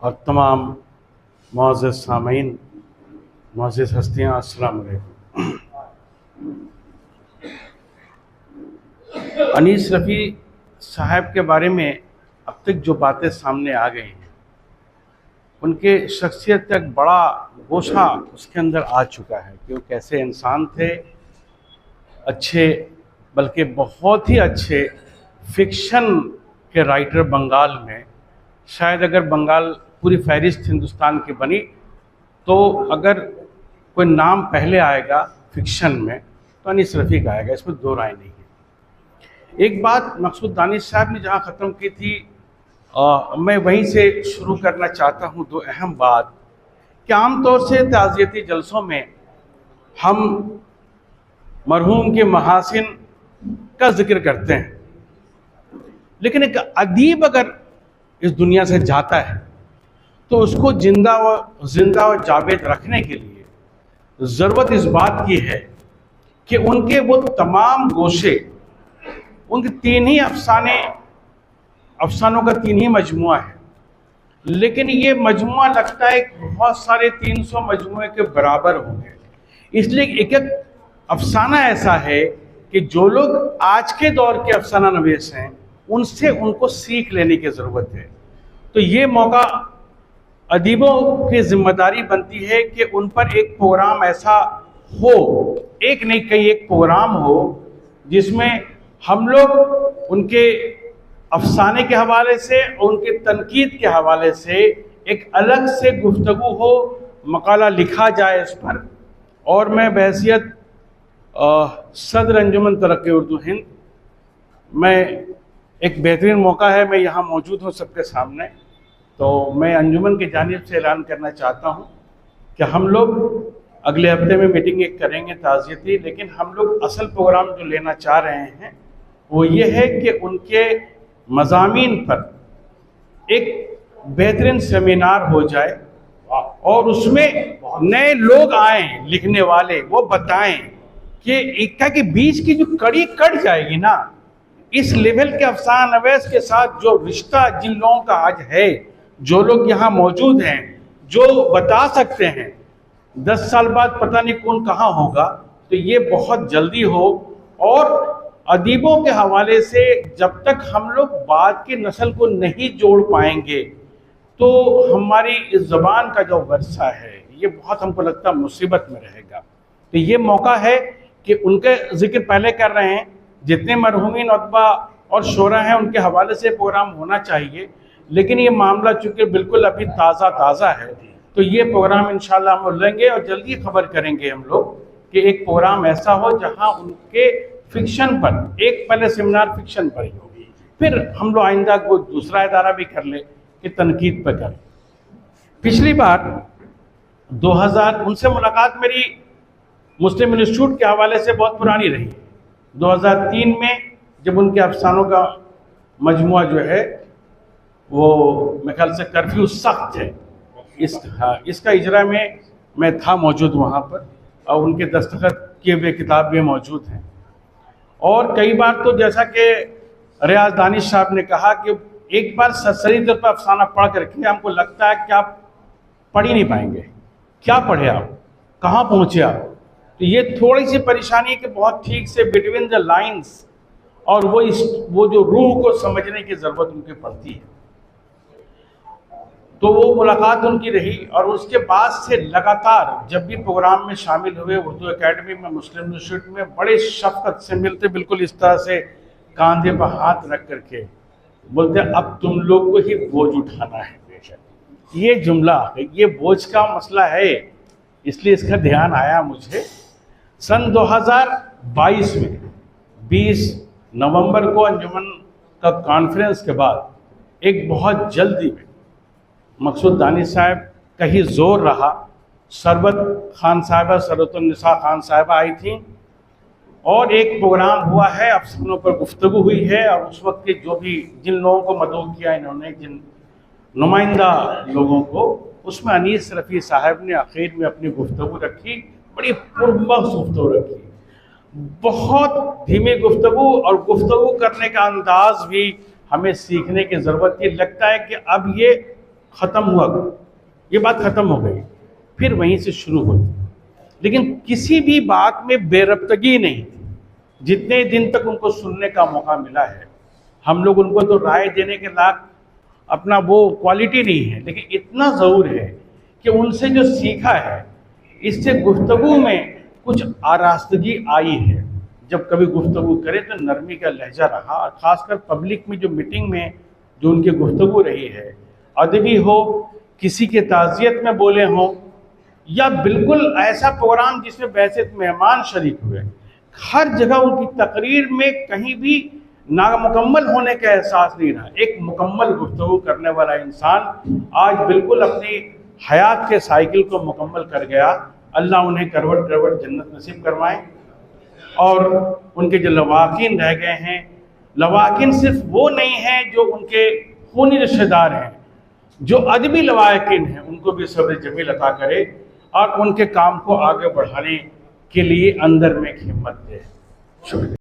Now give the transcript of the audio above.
और तमाम मुअज़्ज़ज़ सामीन, मुअज़्ज़ज़ हस्तियाँ, अस्सलाम वालेकुम। अनीस रफ़ी साहब के बारे में अब तक जो बातें सामने आ गई हैं, उनके शख्सियत का एक बड़ा गोशा उसके अंदर आ चुका है कि वो कैसे इंसान थे, अच्छे, बल्कि बहुत ही अच्छे फिक्शन के राइटर बंगाल में। शायद अगर बंगाल पूरी फहरिस्त हिंदुस्तान की बनी तो अगर कोई नाम पहले आएगा फिक्शन में तो अनीस रफ़ी का आएगा, इसमें दो राय नहीं है। एक बात मकसूद दानिश साहब ने जहाँ ख़त्म की थी, मैं वहीं से शुरू करना चाहता हूँ। दो अहम बात कि आमतौर से ताज़ियती जलसों में हम मरहूम के महासिन का जिक्र करते हैं, लेकिन एक अदीब अगर इस दुनिया से जाता है तो उसको जिंदा व जावेद रखने के लिए ज़रूरत इस बात की है कि उनके वो तमाम गोशे, उनके तीन ही अफसानों का तीन ही मजमुआ है, लेकिन ये मजमुआ लगता है बहुत सारे 300 मजमुए के बराबर होंगे। इसलिए एक एक अफसाना ऐसा है कि जो लोग आज के दौर के अफसाना नवीस हैं उनसे उनको सीख लेने की ज़रूरत है। तो ये मौका अदीबों की जिम्मेदारी बनती है कि उन पर एक प्रोग्राम ऐसा हो, एक नहीं कई एक प्रोग्राम हो जिसमें हम लोग उनके अफसाने के हवाले से और उनके तनकीद के हवाले से एक अलग से गुफ्तगू हो, मकाला लिखा जाए इस पर। और मैं बहैसियत सदर अंजुमन तरक्की उर्दू हिंद, मैं एक बेहतरीन मौका है, मैं यहाँ मौजूद हूँ सबके सामने, तो मैं अंजुमन की जानिब से ऐलान करना चाहता हूँ कि हम लोग अगले हफ्ते में मीटिंग एक करेंगे ताज़ियती, लेकिन हम लोग असल प्रोग्राम जो लेना चाह रहे हैं वो ये है कि उनके मज़ामीन पर एक बेहतरीन सेमिनार हो जाए और उसमें नए लोग आएँ लिखने वाले, वो बताएं कि इक्का के बीच की जो कड़ी कट जाएगी ना, इस लेवल के अफसाना नवीस के साथ जो रिश्ता जिन लोगों का आज है, जो लोग यहाँ मौजूद हैं, जो बता सकते हैं 10 साल बाद पता नहीं कौन कहाँ होगा, तो ये बहुत जल्दी हो। और अदीबों के हवाले से जब तक हम लोग बाद की नस्ल को नहीं जोड़ पाएंगे तो हमारी इस ज़बान का जो वर्सा है ये बहुत हमको लगता है मुसीबत में रहेगा। तो ये मौका है कि उनके जिक्र पहले कर रहे हैं, जितने मरहूमीन अतबा और शोरा हैं उनके हवाले से प्रोग्राम होना चाहिए, लेकिन ये मामला चूँकि बिल्कुल अभी ताज़ा है तो ये प्रोग्राम इंशाल्लाह हम लेंगे और जल्दी खबर करेंगे हम लोग कि एक प्रोग्राम ऐसा हो जहाँ उनके फिक्शन पर एक पहले सेमिनार फिक्शन पर ही हो, फिर हम लोग आइंदा को दूसरा इदारा भी कर ले कि तनकीद पर करें। पिछली बार 2000 उनसे मुलाकात मेरी मुस्लिम इंस्टीट्यूट के हवाले से बहुत पुरानी रही है। 2003 में जब उनके अफसानों का मजमुआ जो है वो मेरे ख्याल से कर्फ्यू सख्त है, इसका इजरा में मैं था मौजूद वहाँ पर, और उनके दस्तखत किए हुए किताब भी मौजूद हैं। और कई बार तो जैसा कि रियाज दानिश साहब ने कहा कि एक बार सरसरी तौर पर अफसाना पढ़ करके हमको लगता है कि आप पढ़ ही नहीं पाएंगे, क्या पढ़े आप, कहाँ पहुँचे आप। तो ये थोड़ी सी परेशानी है कि बहुत ठीक से बिटवीन द लाइंस और वो जो रूह को समझने की ज़रूरत उनकी पड़ती है। तो वो मुलाकात उनकी रही और उसके बाद से लगातार जब भी प्रोग्राम में शामिल हुए उर्दू एकेडमी में, मुस्लिम इंस्टीट्यूट में, बड़े शफ़क़त से मिलते, बिल्कुल इस तरह से कांधे पर हाथ रख करके बोलते अब तुम लोग को ही बोझ उठाना है। बेशक ये जुमला है, ये बोझ का मसला है, इसलिए इसका ध्यान आया मुझे। सन 2022 में 20 नवंबर को अंजुमन का कॉन्फ्रेंस के बाद एक बहुत जल्दी में मकसूद दानिश साहब का ही जोर रहा, सरबत खान साहिबा, सरबतुन्निसा खान साहिबा आई थी और एक प्रोग्राम हुआ है, अफसानों पर गुफ्तगू हुई है। और उस वक्त के जो भी जिन लोगों को मदऊ किया इन्होंने, जिन नुमाइंदा लोगों को, उसमें अनीस रफ़ी साहब ने आखिर में अपनी गुफ्तगू रखी, बड़ी पुरबख्श गुफ्तगू रखी, बहुत धीमी गुफ्तगू, और गुफ्तगू करने का अंदाज भी हमें सीखने की ज़रूरत है। लगता है कि अब ये ख़त्म हुआ, ये बात ख़त्म हो गई, फिर वहीं से शुरू होती। लेकिन किसी भी बात में बेरब्तगी नहीं थी। जितने दिन तक उनको सुनने का मौका मिला है, हम लोग उनको तो राय देने के लायक अपना वो क्वालिटी नहीं है, लेकिन इतना ज़रूर है कि उनसे जो सीखा है, इससे गुफ्तगू में कुछ आरास्तगी आई है। जब कभी गुफ्तगू करें तो नरमी का लहजा रहा, और ख़ासकर पब्लिक में जो मीटिंग में जो उनकी गुफ्तगू रही है, अदबी हो, किसी के ताज़ियत में बोले हों, या बिल्कुल ऐसा प्रोग्राम जिसमें बैसित मेहमान शरीक हुए, हर जगह उनकी तकरीर में कहीं भी नामुकम्मल होने का एहसास नहीं रहा। एक मुकम्मल गुफ्तगू करने वाला इंसान आज बिल्कुल अपनी हयात के साइकिल को मुकम्मल कर गया। अल्लाह उन्हें करवट करवट जन्नत नसीब करवाएं। और उनके जो लवाकिन रह गए हैं, लवाकिन सिर्फ वो नहीं हैं जो उनके खूनी रिश्तेदार हैं, जो अदबी लवाकिन हैं, उनको भी सब्र जमील अता करे और उनके काम को आगे बढ़ाने के लिए अंदर में एक हिम्मत दे। शुक्रिया।